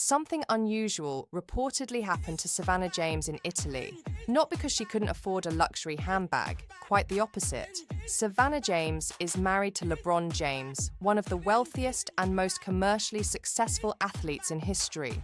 Something unusual reportedly happened to Savannah James in Italy. Not because she couldn't afford a luxury handbag, quite the opposite. Savannah James is married to LeBron James, one of the wealthiest and most commercially successful athletes in history.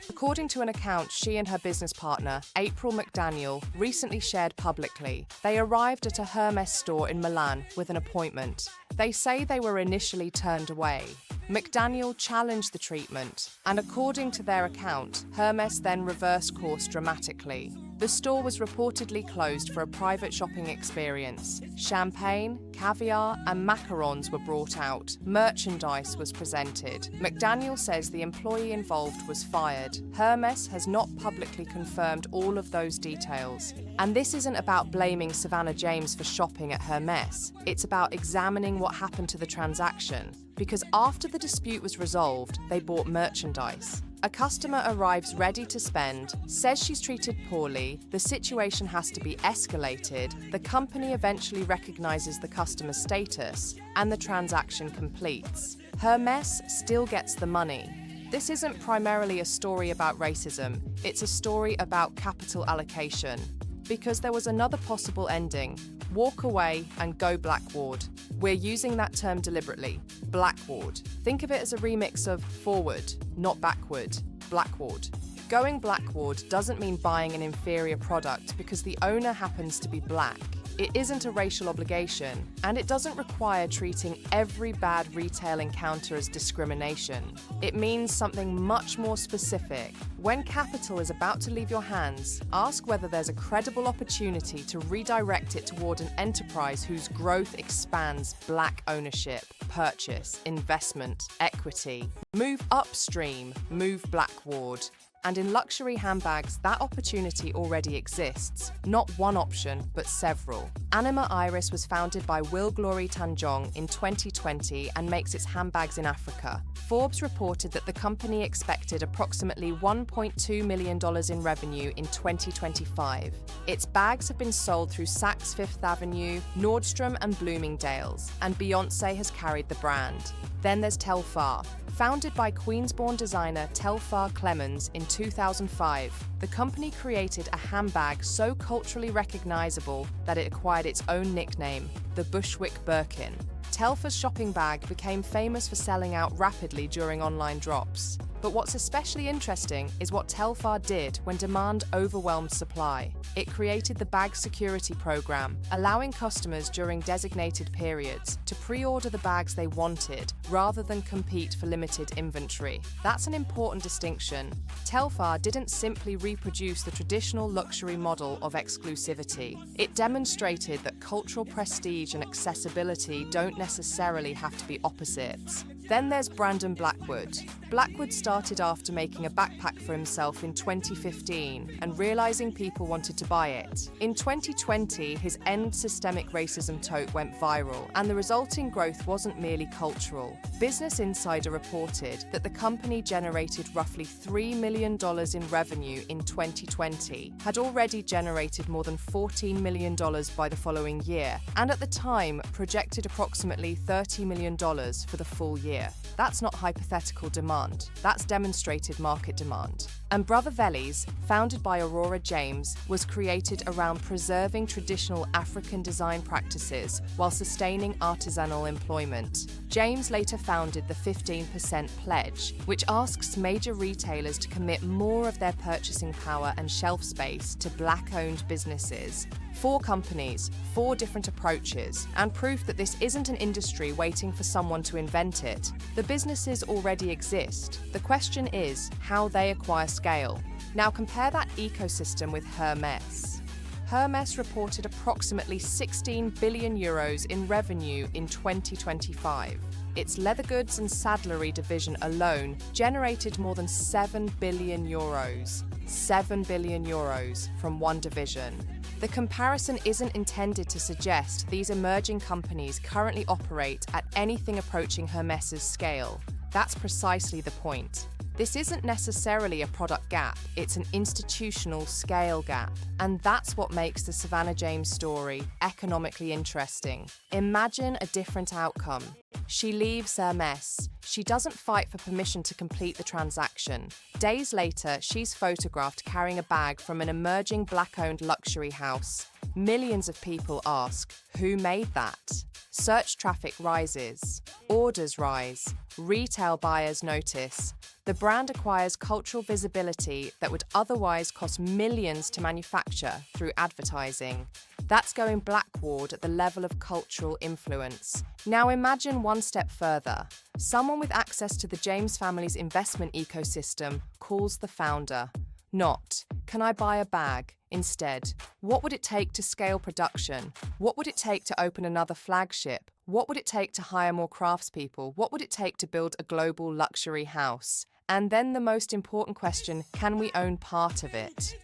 According to an account she and her business partner, April McDaniel, recently shared publicly, they arrived at a Hermès store in Milan with an appointment. They say they were initially turned away. McDaniel challenged the treatment, and according to their account, Hermès then reversed course dramatically. The store was reportedly closed for a private shopping experience. Champagne, caviar, and macarons were brought out. Merchandise was presented. McDaniel says the employee involved was fired. Hermès has not publicly confirmed all of those details. And this isn't about blaming Savannah James for shopping at Hermès. It's about examining what happened to the transaction. Because after the dispute was resolved, they bought merchandise. A customer arrives ready to spend, says she's treated poorly, the situation has to be escalated, the company eventually recognizes the customer's status, and the transaction completes. Hermès still gets the money. This isn't primarily a story about racism, it's a story about capital allocation. Because there was another possible ending: walk away and go Blackward. We're using that term deliberately, Blackward. Think of it as a remix of forward, not backward, Blackward. Going Blackward doesn't mean buying an inferior product because the owner happens to be black. It isn't a racial obligation, and it doesn't require treating every bad retail encounter as discrimination. It means something much more specific. When capital is about to leave your hands, ask whether there's a credible opportunity to redirect it toward an enterprise whose growth expands black ownership, purchase, investment, equity. Move upstream, move Blackward. And in luxury handbags, that opportunity already exists. Not one option, but several. Anima Iris was founded by Will Glory Tanjong in 2020 and makes its handbags in Africa. Forbes reported that the company expected approximately $1.2 million in revenue in 2025. Its bags have been sold through Saks Fifth Avenue, Nordstrom and Bloomingdale's, and Beyoncé has carried the brand. Then there's Telfar. Founded by Queens-born designer Telfar Clemens in 2005, the company created a handbag so culturally recognizable that it acquired its own nickname, the Bushwick Birkin. Telfar's shopping bag became famous for selling out rapidly during online drops. But what's especially interesting is what Telfar did when demand overwhelmed supply. It created the Bag Security Program, allowing customers during designated periods to pre-order the bags they wanted rather than compete for limited inventory. That's an important distinction. Telfar didn't simply reproduce the traditional luxury model of exclusivity. It demonstrated that cultural prestige and accessibility don't necessarily have to be opposites. Then there's Brandon Blackward. Blackward started after making a backpack for himself in 2015 and realizing people wanted to buy it. In 2020, his End Systemic Racism tote went viral, and the resulting growth wasn't merely cultural. Business Insider reported that the company generated roughly $3 million in revenue in 2020, had already generated more than $14 million by the following year, and at the time projected approximately $30 million for the full year. That's not hypothetical demand, that's demonstrated market demand. And Brother Vellies, founded by Aurora James, was created around preserving traditional African design practices while sustaining artisanal employment. James later founded the 15% Pledge, which asks major retailers to commit more of their purchasing power and shelf space to Black-owned businesses. 4 companies, 4 different approaches, and proof that this isn't an industry waiting for someone to invent it. The businesses already exist. The question is how they acquire scale. Now compare that ecosystem with Hermès. Hermès reported approximately 16 billion euros in revenue in 2025. Its Leather Goods and Saddlery division alone generated more than 7 billion euros. 7 billion euros from one division. The comparison isn't intended to suggest these emerging companies currently operate at anything approaching Hermès' scale. That's precisely the point. This isn't necessarily a product gap, it's an institutional scale gap. And that's what makes the Savannah James story economically interesting. Imagine a different outcome. She leaves Hermès. She doesn't fight for permission to complete the transaction. Days later, she's photographed carrying a bag from an emerging Black-owned luxury house. Millions of people ask, who made that? Search traffic rises. Orders rise. Retail buyers notice. The brand acquires cultural visibility that would otherwise cost millions to manufacture through advertising. That's going Blackward at the level of cultural influence. Now imagine one step further. Someone with access to the James family's investment ecosystem calls the founder. Not, can I buy a bag? Instead, what would it take to scale production? What would it take to open another flagship? What would it take to hire more craftspeople? What would it take to build a global luxury house? And then the most important question, can we own part of it?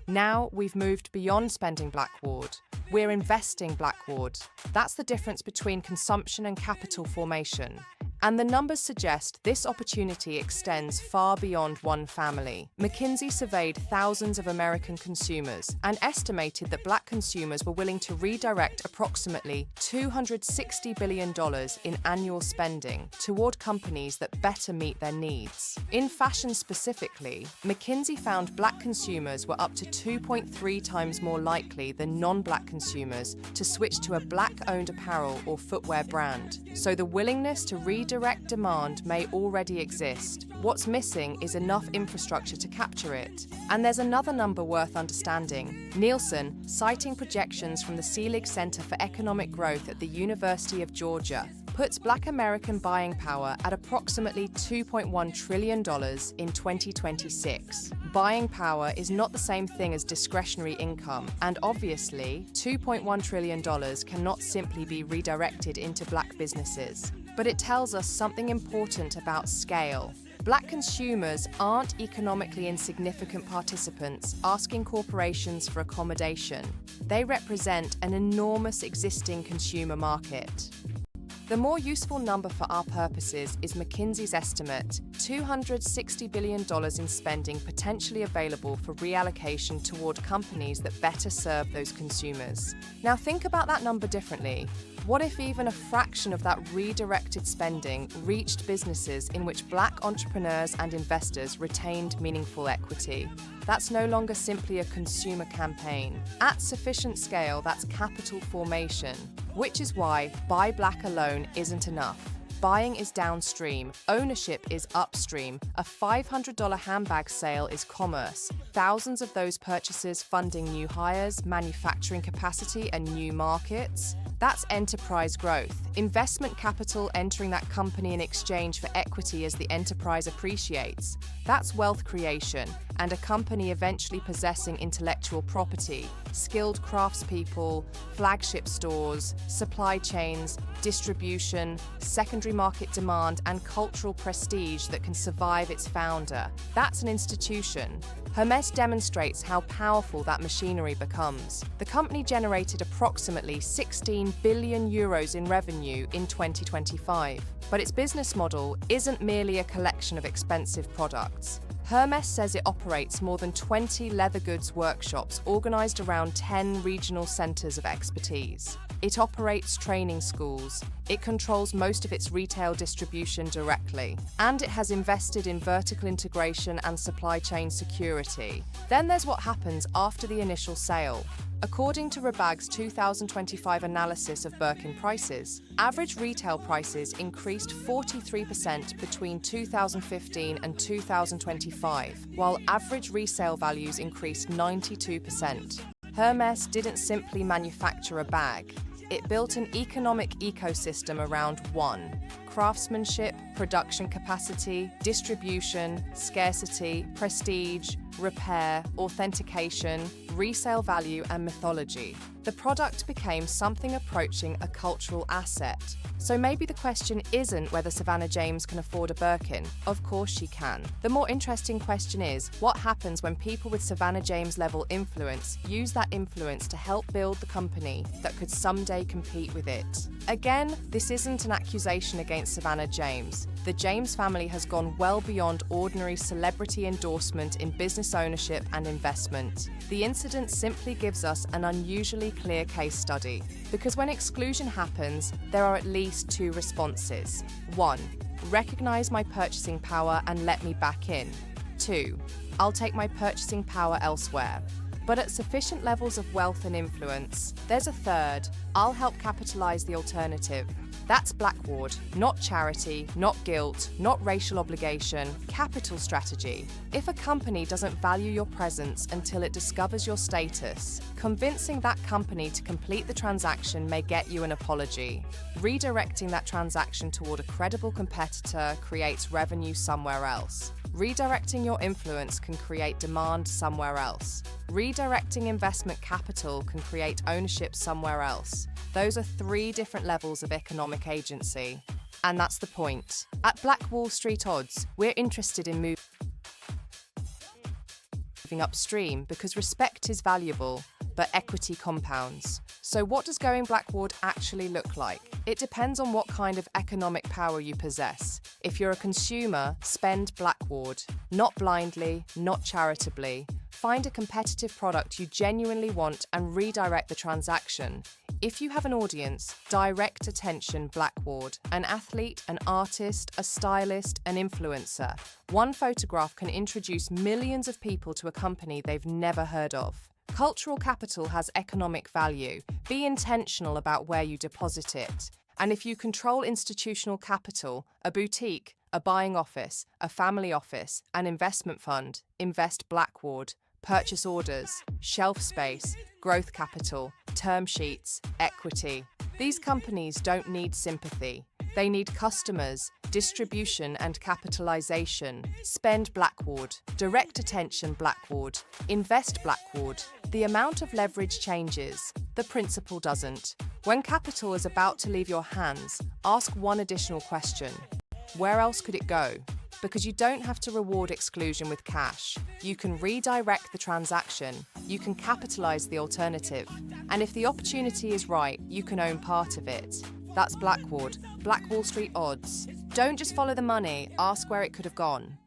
Now we've moved beyond spending Blackward. We're investing Blackward. That's the difference between consumption and capital formation. And the numbers suggest this opportunity extends far beyond one family. McKinsey surveyed thousands of American consumers and estimated that Black consumers were willing to redirect approximately $260 billion in annual spending toward companies that better meet their needs. In fashion specifically, McKinsey found Black consumers were up to 2.3 times more likely than non-Black consumers to switch to a Black-owned apparel or footwear brand. So the willingness to redirect demand may already exist. What's missing is enough infrastructure to capture it. And there's another number worth understanding. Nielsen, citing projections from the Selig Center for Economic Growth at the University of Georgia, puts Black American buying power at approximately $2.1 trillion in 2026. Buying power is not the same thing as discretionary income, and obviously, $2.1 trillion cannot simply be redirected into Black businesses. But it tells us something important about scale. Black consumers aren't economically insignificant participants asking corporations for accommodation. They represent an enormous existing consumer market. The more useful number for our purposes is McKinsey's estimate, $260 billion in spending potentially available for reallocation toward companies that better serve those consumers. Now think about that number differently. What if even a fraction of that redirected spending reached businesses in which Black entrepreneurs and investors retained meaningful equity? That's no longer simply a consumer campaign. At sufficient scale, that's capital formation, which is why Buy Black alone isn't enough. Buying is downstream, ownership is upstream. A $500 handbag sale is commerce. Thousands of those purchases funding new hires, manufacturing capacity, and new markets. That's enterprise growth. Investment capital entering that company in exchange for equity as the enterprise appreciates. That's wealth creation, and a company eventually possessing intellectual property, skilled craftspeople, flagship stores, supply chains, distribution, secondary market demand, and cultural prestige that can survive its founder. That's an institution. Hermès demonstrates how powerful that machinery becomes. The company generated approximately 16 billion euros in revenue in 2025. But its business model isn't merely a collection of expensive products. Hermès says it operates more than 20 leather goods workshops organized around 10 regional centers of expertise. It operates training schools. It controls most of its retail distribution directly. And it has invested in vertical integration and supply chain security. Then there's what happens after the initial sale. According to Rebag's 2025 analysis of Birkin prices, average retail prices increased 43% between 2015 and 2025, while average resale values increased 92%. Hermès didn't simply manufacture a bag. It built an economic ecosystem around one: craftsmanship, production capacity, distribution, scarcity, prestige, repair, authentication, resale value, and mythology. The product became something approaching a cultural asset. So maybe the question isn't whether Savannah James can afford a Birkin. Of course she can. The more interesting question is, what happens when people with Savannah James level influence use that influence to help build the company that could someday compete with it? Again, this isn't an accusation against Savannah James. The James family has gone well beyond ordinary celebrity endorsement in business ownership and investment. The incident simply gives us an unusually clear case study. Because when exclusion happens, there are at least two responses. 1. Recognize my purchasing power and let me back in. 2. I'll take my purchasing power elsewhere. But at sufficient levels of wealth and influence, there's a third. I'll help capitalize the alternative. That's Blackward, not charity, not guilt, not racial obligation, capital strategy. If a company doesn't value your presence until it discovers your status, convincing that company to complete the transaction may get you an apology. Redirecting that transaction toward a credible competitor creates revenue somewhere else. Redirecting your influence can create demand somewhere else. Redirecting investment capital can create ownership somewhere else. Those are 3 different levels of economic agency. And that's the point. At Black Wall Street Odds, we're interested in moving upstream because respect is valuable, but equity compounds. So what does going Blackward actually look like? It depends on what kind of economic power you possess. If you're a consumer, spend Blackward. Not blindly, not charitably. Find a competitive product you genuinely want and redirect the transaction. If you have an audience, direct attention Blackward. An athlete, an artist, a stylist, an influencer. One photograph can introduce millions of people to a company they've never heard of. Cultural capital has economic value. Be intentional about where you deposit it. And if you control institutional capital, a boutique, a buying office, a family office, an investment fund, invest Blackward. Purchase orders, shelf space, growth capital, term sheets, equity. These companies don't need sympathy. They need customers, distribution and capitalization. Spend Blackward. Direct attention Blackward. Invest Blackward. The amount of leverage changes. The principle doesn't. When capital is about to leave your hands, ask one additional question. Where else could it go? Because you don't have to reward exclusion with cash. You can redirect the transaction. You can capitalize the alternative. And if the opportunity is right, you can own part of it. That's Blackward, Black Wall Street Odds. Don't just follow the money, ask where it could have gone.